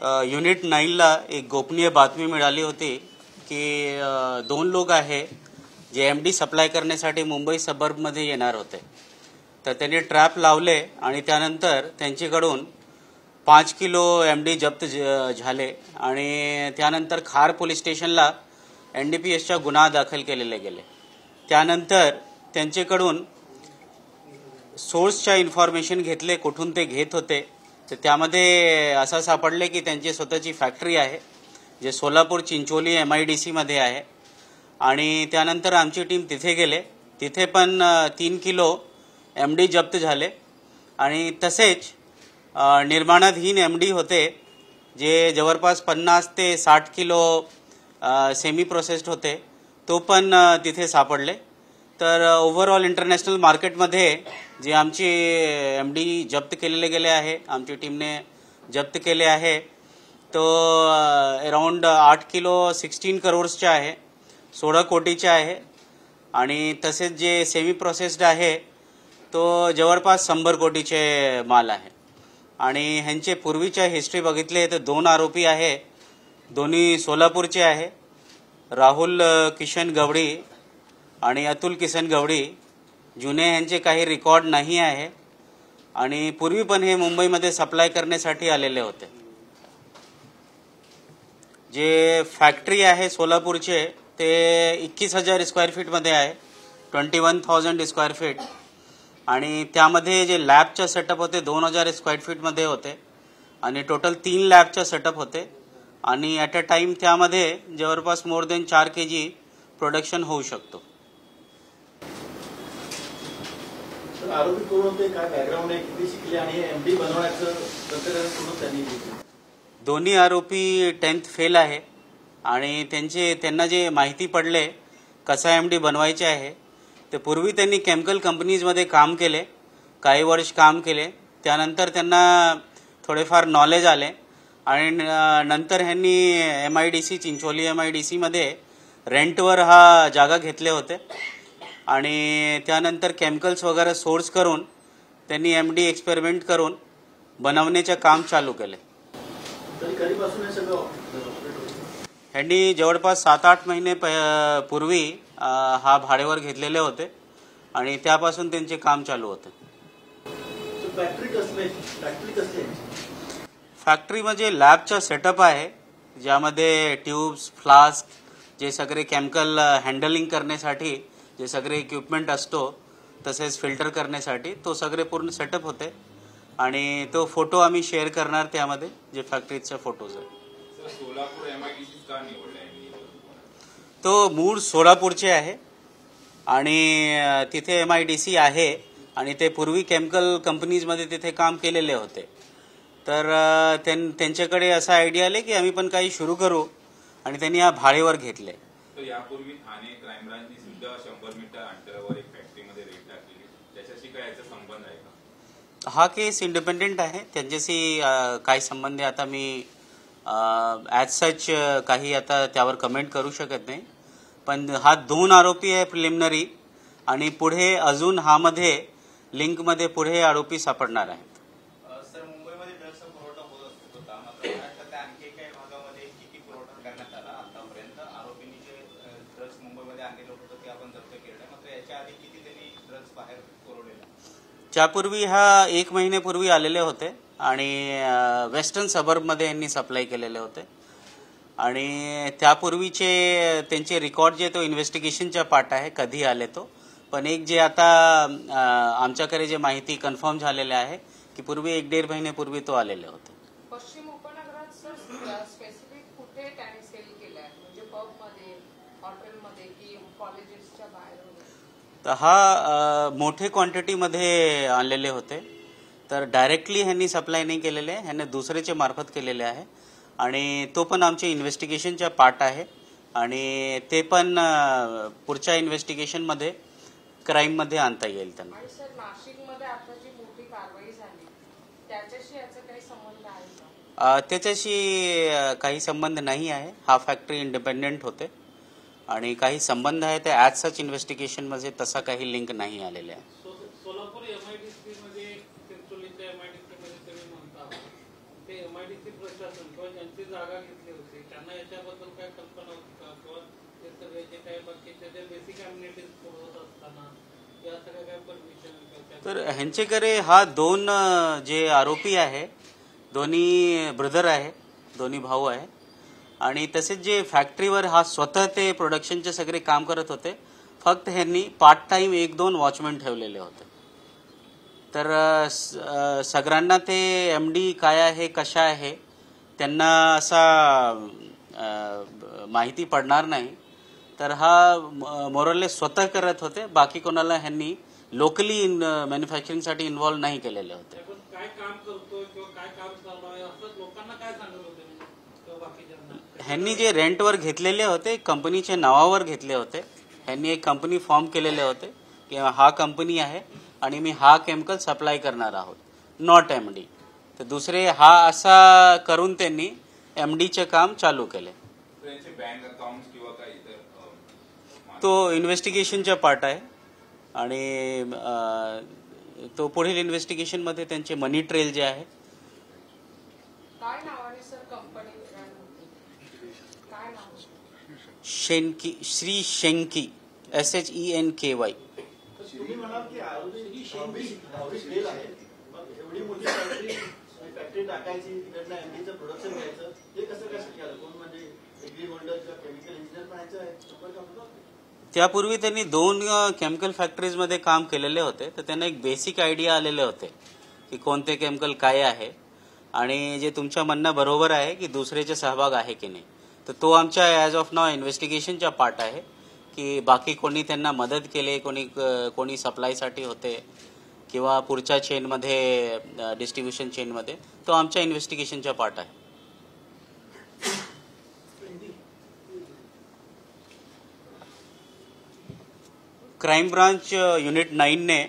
Unit 9ला एक गोपनीय बातमी मिळाली होती की दोन लोक आहे जे एमडी सप्लाय करण्यासाठी मुंबई सबर्बमध्ये येणार होते. तर त्यांनी ट्रॅप लावले आणि त्यानंतर त्यांच्याकडून 5 किलो एमडी जप्त झाले आणि त्यानंतर खार पोलीस स्टेशनला एनडीपीएसचा गुन्हा दाखल केलेले गेले. त्यानंतर त्यांच्याकडून सोर्सच्या इन्फॉर्मेशन घेतले, कुठून ते घेत होते. तर त्यामध्ये असं सापडले की त्यांची स्वतःची फॅक्टरी आहे जे सोलापूर चिंचोली MIDC मध्ये आहे. आणि त्यानंतर आमची टीम तिथे गेले. तिथे पण 3 किलो एमडी जप्त झाले आणि तसेच निर्माणाधीन एमडी होते जे जवळपास 50 ते 60 किलो सेमी प्रोसेस्ड होते, तो पण तिथे सापडले. तर ओव्हरऑल इंटरनॅशनल मार्केटमध्ये जे आमची एमडी जप्त केलेले गेले आहे, आमची टीमने जप्त केले आहे, तो अराउंड 8 किलो 16 करोड्सचे आहे, 16 कोटीचे आहे. आणि तसेच जे सेमी प्रोसेस्ड आहे तो जवळपास 100 कोटीचे माल आहे. आणि ह्यांचे पूर्वीच्या हिस्ट्री बघितले तर 2 आरोपी आहे, दोन्ही सोलापूरचे आहे, राहुल किशन गवडी आणि अतुल किशन गवडी. जुने यांचे काही रेकॉर्ड नाही आहे आणि पूर्वी पण हे मुंबईमध्ये सप्लाय करण्यासाठी आलेले होते. जे फॅक्टरी आहे सोलापूरचे ते 21,000 स्क्वेअर फीटमध्ये आहे, 21,000 स्क्वेअर फीट. आणि त्यामध्ये जे लॅबचा सेटअप होते 2,000 स्क्वेअर फीटमध्ये होते आणि टोटल 3 लॅबचा सेटअप होते. आणि ॲट अ टाइम त्यामध्ये जवळपास मोर देन 4 kg प्रोडक्शन होऊ शकतो. आरोपी कोण होते, काय बॅकग्राऊंड आहे, किती शिकले आणि एमडी बनवण्याचं प्रकरण पूर्ण त्यांनी घेतलं? दोन्ही आरोपी 10th फेल आहे आणि त्यांना जे माहिती पडले कसा एमडी बनवायचे आहे ते पूर्वी त्यांनी केमिकल कंपनीजमध्ये काम केले, काही वर्ष काम केले. त्यानंतर त्यांना थोडेफार नॉलेज आले आणि नंतर ह्यांनी MIDC चिंचोली MIDC मध्ये रेंटवर हा जागा घेतले होते आणि त्यानंतर केमिकल्स वगैरे सोर्स करून त्यांनी एमडी एक्सपेरिमेंट करून बनवण्याचे काम चालू केले. ह्यांनी जवळपास 7-8 महिने पूर्वी हा भाडेवर घेतलेले होते आणि त्यापासून त्यांचे काम चालू होते. फॅक्टरी म्हणजे लॅबचा सेटअप आहे ज्यामध्ये ट्यूब्स, फ्लास्क, जे सगळे केमिकल हँडलिंग करण्यासाठी जे सगळे इक्विपमेंट असतो तसेच फिल्टर करण्यासाठी तो सगळे पूर्ण सेटअप होते. आणि तो फोटो आम्ही शेअर करणार त्यामध्ये जे फॅक्टरीचा फोटोज आहे. सोलापूर MIDC का निवडला? तो मूळ सोलापूरचे आहे आणि तिथे MIDC आहे आणि ते पूर्वी केमिकल कंपनीजमध्ये तिथे काम केलेले होते. तर त्यांच्याकडे असा आयडिया आले की आम्ही पण काही सुरू करू आणि त्यांनी हा भाडेवर घेतले. यापूर्वी ठाणे क्राईम ब्रांचने सुद्धा 100 मीटर अंतरावर एक फॅक्टरीमध्ये रेड टाकली, त्याच्याशी काय याचा संबंध आहे का? हा केस इंडिपेंडेंट आहे, त्यांच्याशी काही संबंध आहे. आता मी ॲज सच काही आता त्यावर कमेंट करू शकत नाही. पण हा 2 आरोपी आहे प्रिलिमिनरी आणि पुढे अजून मध्ये लिंकमध्ये पुढे आरोपी सापडणार आहेत. सर, मुंबईमध्ये ड्रग्सचा पुरवठा होत होता, मात्र महाराष्ट्रातल्या आणखी काही भागामध्ये किती पुरवठा करण्यात आला आतापर्यंत? आरोपींनी जे ड्रग्स मुंबईमध्ये आणलेलं होतं ते आपण जप्त केलं, मात्र याच्या आधी किती त्यांनी ड्रग्स बाहेर पुरवलेला? त्यापूर्वी हा 1 महिन्यापूर्वी आलेले होते आणि वेस्टर्न सबर्बमध्ये यांनी सप्लाय केलेले होते. आणि त्यापूर्वीचे त्यांचे रेकॉर्ड जे तो इन्व्हेस्टिगेशनचा पार्ट आहे, कधी आले तो. पण एक जे आता आमच्याकडे जे माहिती कन्फर्म झालेले आहे की पूर्वी 1-1.5 महिन्यापूर्वी तो आलेले होते. पश्चिम उपनगरात सर स्पेसिफिक कुठे त्याने सेल केलाय, म्हणजे पबमध्ये, हॉटेलमध्ये की कॉलेजेसच्या बाहेर? तर हा मोठे क्वांटिटीमध्ये आणलेले होते. तर डायरेक्टली ह्यांनी सप्लाय नाही केलेले, ह्यांनी दुसरेचे मार्फत केलेले आहे आणि तो पण आमच्या इन्व्हेस्टिगेशनचा पार्ट आहे आणि ते पण पुढच्या इन्व्हेस्टिगेशनमध्ये क्राईममध्ये आणता येईल त्यांना. आणि सर, नाशिकमध्ये आता जी मोठी कारवाई झाली त्याच्याशी याचा काही संबंध आहे का? त्याच्याशी काही संबंध नाही आहे. हा फॅक्टरी इंडिपेंडेंट होते आणि काही संबंध आहे ते ॲज सच इन्व्हेस्टिगेशनमध्ये तसा काही लिंक नाही आलेले आहे. सोलापूर MIDC मध्ये चिंचोलीच्या MIDC मध्ये तुम्ही म्हणता ते MIDC प्रशासन किंवा त्यांची जागा घेतली होती त्यांना याच्याबद्दल काय कल्पना होती का किंवा ते सगळे जे काही बाकीचे जे बेसिक अम्युनिटीज पुरवत असताना या सगळ्या काय परमिशन तर ह्यांचेकडे हा दोन जे आरोपी आहे दोन्ही ब्रदर आहे दोन्ही भाऊ आहे आणि तसेच जे फॅक्टरीवर हा स्वतः ते प्रोडक्शनचे सगळे काम करत होते फक्त ह्यांनी पार्ट टाइम 1-2 वॉचमॅन ठेवलेले होते तर सगळ्यांना ते एमडी काय आहे कशा आहे त्यांना असा माहिती पडणार नाही तर हा मोरलेस स्वतः करत होते बाकी कोणाला ह्यांनी लोकली मॅन्युफॅक्चरिंगसाठी इन्व्हॉल्व नाही केलेले होते काय काम करतोय किंवा काय काम चालू आहे असं लोकांना काय सांगत होते किंवा बाकीच्यांना ह्यांनी जे रेंटवर घेतलेले होते कंपनीच्या नावावर घेतले होते ह्यांनी एक कंपनी फॉर्म केलेले होते की हा कंपनी आहे आणि मी हा केमिकल सप्लाय करणार आहोत नॉट एमडी तर दुसरे हा असा करून त्यांनी एमडीचे काम चालू केले बँक अकाउंट किंवा काही इतर तो इन्व्हेस्टिगेशनचा पार्ट आहे आणि तो पुढील इन्व्हेस्टिगेशन मध्ये त्यांचे मनी ट्रेल जे आहे काय नावाने सर कंपनी काय नाव शेनकी श्री शेंकी SHENKY तुम्ही म्हणाल की आरोपी फेल आहे मग एवढी मोठी फॅक्टरी टाकायची तिकडनं एमडीचं प्रोडक्शन घ्यायचं हे कसं काय शक्य आलं कोण म्हणजे एग्री होल्डर किंवा केमिकल इंजिनियर बनायचं आहे संपर्क होता त्यापूर्वी त्यांनी 2 केमिकल फॅक्टरीजमध्ये काम केलेले होते तर त्यांना एक बेसिक आयडिया आलेले होते की कोणते केमिकल काय आहे आणि जे तुमच्या म्हणणं बरोबर आहे की दुसऱ्याचे सहभाग आहे की नाही तर तो आमच्या ॲज ऑफ नाव इन्व्हेस्टिगेशनचा पार्ट आहे की बाकी कोणी त्यांना मदत केले कोणी सप्लायसाठी होते किंवा पुढच्या चेनमध्ये डिस्ट्रीब्युशन चेनमध्ये तो आमच्या इन्व्हेस्टिगेशनचा पार्ट आहे क्राइम ब्रांच यूनिट 9 ने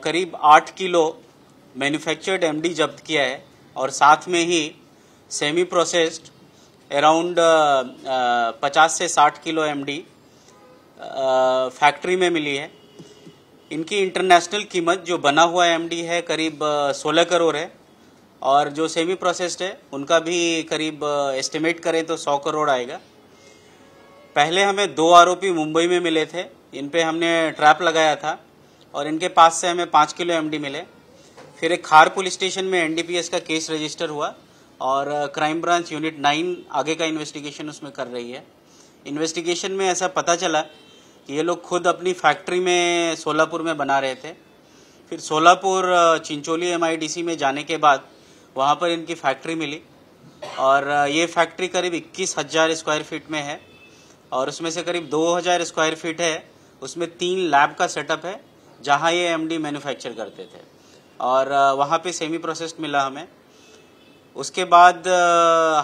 करीब 8 किलो मैन्युफैक्चर्ड एमडी जब्त किया है और साथ में ही सेमी प्रोसेस्ड अराउंड 50 से 60 किलो एमडी फैक्ट्री में मिली है। इनकी इंटरनेशनल कीमत जो बना हुआ एमडी है करीब 16 करोड़ है और जो सेमी प्रोसेस्ड है उनका भी करीब एस्टिमेट करें तो 100 करोड़ आएगा। पहले हमें 2 आरोपी मुंबई में मिले थे, इन पे हमने ट्रैप लगाया था और इनके पास से हमें 5 किलो एमडी मिले। फिर एक खार पुलिस स्टेशन में एनडीपीएस का केस रजिस्टर हुआ और क्राइम ब्रांच यूनिट 9 आगे का इन्वेस्टिगेशन उसमें कर रही है। इन्वेस्टिगेशन में ऐसा पता चला कि ये लोग खुद अपनी फैक्ट्री में सोलापुर में बना रहे थे। फिर सोलापुर चिंचोली MIDC में जाने के बाद वहाँ पर इनकी फैक्ट्री मिली और ये फैक्ट्री करीब 21,000 स्क्वायर फीट में है और उसमें से करीब 2,000 स्क्वायर फीट है उसमें 3 लैब का सेटअप है जहाँ ये एमडी मैन्युफैक्चर करते थे और वहाँ पे सेमी प्रोसेस्ड मिला हमें। उसके बाद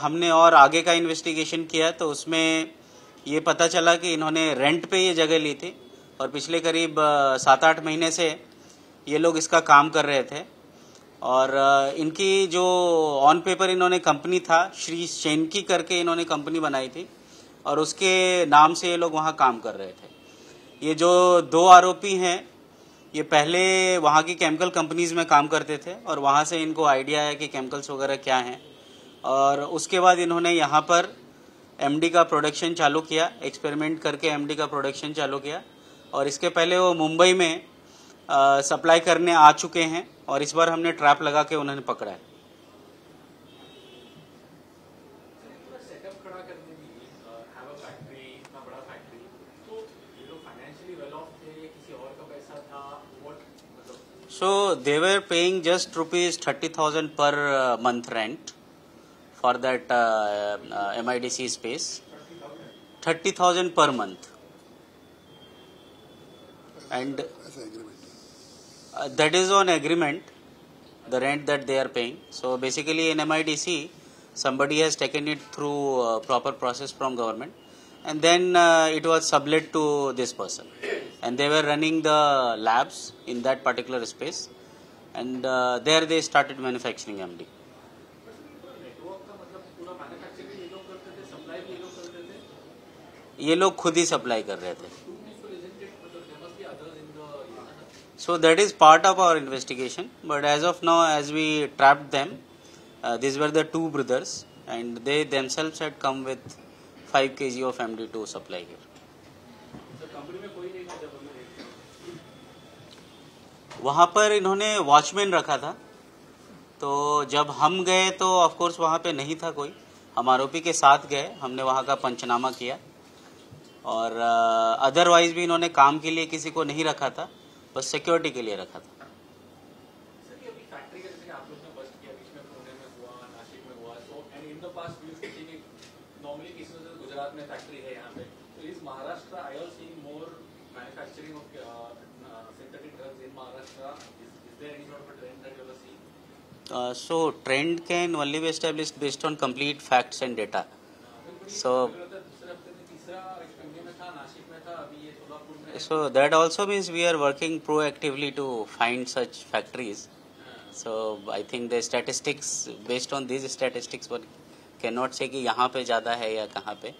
हमने और आगे का इन्वेस्टिगेशन किया तो उसमें ये पता चला कि इन्होंने रेंट पे ये जगह ली थी और पिछले करीब 7-8 महीने से ये लोग इसका काम कर रहे थे और इनकी जो ऑन पेपर इन्होंने कंपनी था श्री शेनकी करके इन्होंने कंपनी बनाई थी और उसके नाम से ये लोग वहाँ काम कर रहे थे। ये जो 2 आरोपी हैं ये पहले वहाँ की केमिकल कंपनीज में काम करते थे और वहाँ से इनको आइडिया है कि केमिकल्स वगैरह क्या हैं और उसके बाद इन्होंने यहाँ पर एमडी का प्रोडक्शन चालू किया, एक्सपेरिमेंट करके एमडी का प्रोडक्शन चालू किया और इसके पहले वो मुंबई में सप्लाई करने आ चुके हैं और इस बार हमने ट्रैप लगा के उन्होंने पकड़ा है। सेटअप खड़ा करने की हैव अ फैक्ट्री इतना बड़ा फैक्ट्री तो ये लोग फाइनेंशियली वेल ऑफ थे किसी और का पैसा था व्हाट मतलब So they were paying just ₹30,000 per month rent for that MIDC space. 30,000 per month, and that is on agreement, the rent that they are paying. So basically in MIDC, somebody has taken it through proper process from government, and then it was sublet to this person, and they were running the labs in that particular space, and there they started manufacturing MD. Network का मतलब पूरा manufacturing ये लोग करते थे, supply भी ये लोग करते थे, ये लोग खुद ही सप्लाई कर रहे थे। तो isn't it मतलब there must be others in the So that is part of our investigation, but as of now, as we trapped them, these were the two brothers, and they themselves had come with 5 kg of MD to supply here. वहाँ पर इन्होंने watchman रखा था, तो जब हम गए तो of course वहाँ पे नहीं था कोई, हम आरोपी के साथ गए, हमने वहाँ का पंचनामा किया और अदरवाइज भी इन्होंने काम के लिए किसी को नहीं रखा था, बस सिक्योरिटी के लिए रखा था। गुजरात में फैक्ट्री है यहाँ पे, तो इस Maharashtra I are seeing more manufacturing of synthetic drugs in Maharashtra. Is there any sort of a trend that you are seeing? So trend can only be established based on complete facts and data. So that also means we are working proactively to find such factories. So I think the statistics, based on these statistics, one cannot say कि यहाँ पे ज़्यादा है या कहाँ पे,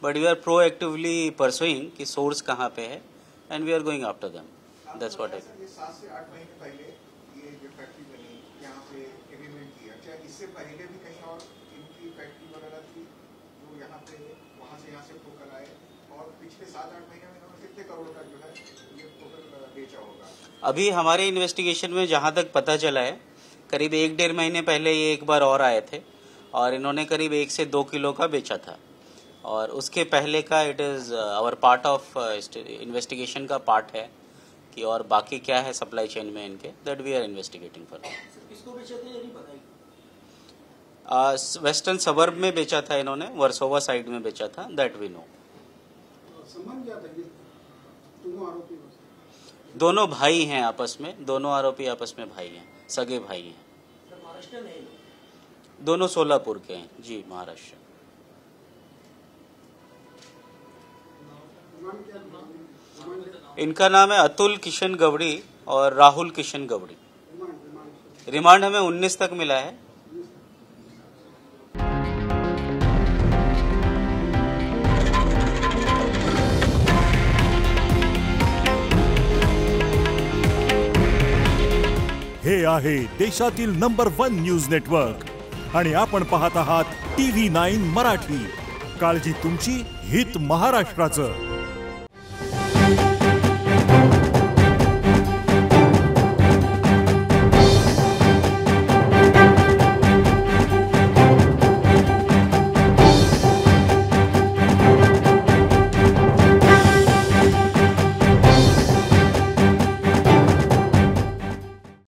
but we are proactively pursuing कि source कहाँ पे है, and we are going after them. That's what I think. 7 से 8 महीने पहले ये जो फैक्ट्री बनी यहाँ पे एग्रीमेंट किया, क्या इससे पहले भी कहीं और इनकी फैक्ट्री वगैरह थी जो यहाँ पे वहाँ से होकर आए, और पिछले 7-8 महीने में इन्होंने कितने करोड़ का जो है ये टोटल बेचा होगा? अभी हमारे इन्वेस्टिगेशन में जहाँ तक पता चला है, करीब 1-1.5 महीने पहले ये एक बार और आए थे और इन्होंने करीब 1 से 2 किलो का बेचा था, और उसके पहले का it is our part of investigation का पार्ट है कि और बाकी क्या है सप्लाई चेन में इनके, that we are investigating for. किसको बेचे थे ये नहीं पता है। वेस्टर्न सबर्ब में बेचा था इन्होंने, वर्सोवा साइड में बेचा था, दैट वी नो। संबंध क्या था ये दोनों आरोपी? दोनों भाई हैं आपस में, दोनों आरोपी आपस में भाई हैं, सगे भाई हैं। महाराष्ट्र में दोनों सोलापुर के हैं जी, महाराष्ट्र। इनका नाम है अतुल किशन गवड़ी और राहुल किशन गवड़ी। रिमांड हमें 19 तक मिला है। हे आहे देशातील नंबर 1 न्यूज नेटवर्क आणि आपण पाहत आहात TV9 मराठी। काळजी तुमची, हित महाराष्ट्राचं।